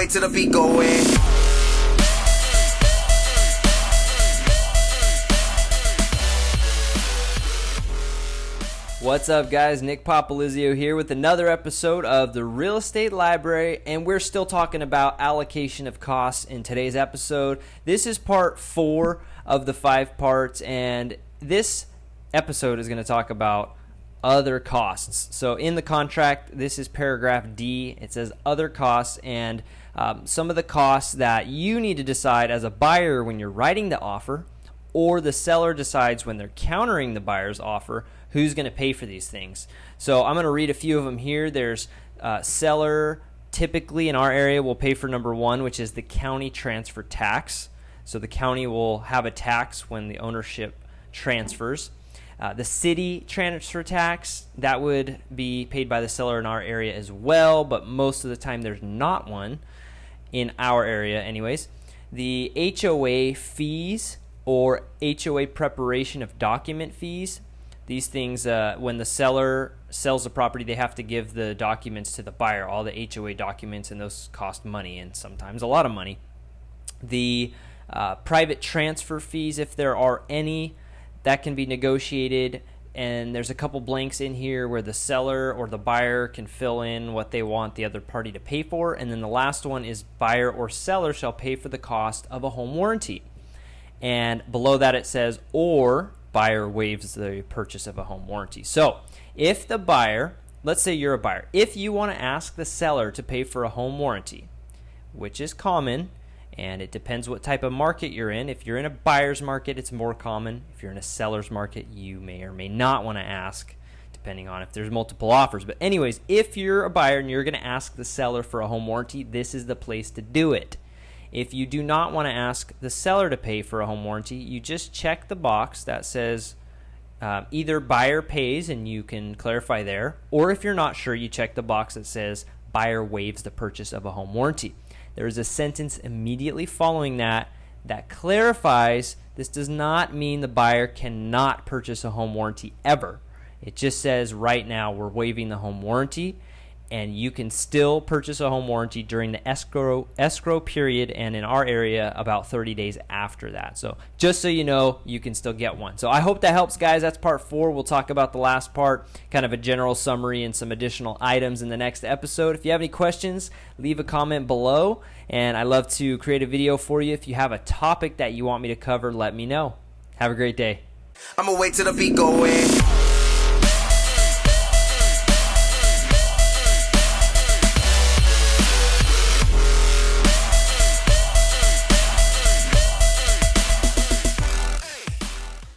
wait till the beat go in. What's up, guys? Nick Papalizio here with another episode of the Real Estate Library, and we're still talking about allocation of costs in today's episode. This is part 4 of the 5 parts, and this episode is going to talk about other costs. So in the contract, this is paragraph D. It says other costs, and some of the costs that you need to decide as a buyer when you're writing the offer, or the seller decides when they're countering the buyer's offer, who's going to pay for these things. So I'm going to read a few of them here. There's seller, typically in our area, will pay for number 1, which is the county transfer tax. So the county will have a tax when the ownership transfers. The city transfer tax, that would be paid by the seller in our area as well, but most of the time there's not one in our area anyways. The HOA fees, or HOA preparation of document fees. These things, when the seller sells the property, they have to give the documents to the buyer, all the HOA documents, and those cost money, and sometimes a lot of money. The private transfer fees, if there are any, that can be negotiated, and there's a couple blanks in here where the seller or the buyer can fill in what they want the other party to pay for. And then the last one is buyer or seller shall pay for the cost of a home warranty. And below that it says, or buyer waives the purchase of a home warranty. So if the buyer, let's say you're a buyer, if you want to ask the seller to pay for a home warranty, which is common, and it depends what type of market you're in. If you're in a buyer's market, it's more common. If you're in a seller's market, you may or may not want to ask, depending on if there's multiple offers. But anyways, if you're a buyer and you're going to ask the seller for a home warranty, this is the place to do it. If you do not want to ask the seller to pay for a home warranty, you just check the box that says either buyer pays, and you can clarify there, or if you're not sure, you check the box that says buyer waives the purchase of a home warranty. There is a sentence immediately following that that clarifies this does not mean the buyer cannot purchase a home warranty ever. It just says right now we're waiving the home warranty, and you can still purchase a home warranty during the escrow period, and in our area about 30 days after that. So just so you know, you can still get one. So I hope that helps, guys. That's part 4. We'll talk about the last part, kind of a general summary and some additional items in the next episode. If you have any questions, leave a comment below, and I'd love to create a video for you. If you have a topic that you want me to cover, let me know. Have a great day. I'ma wait till the beat go in.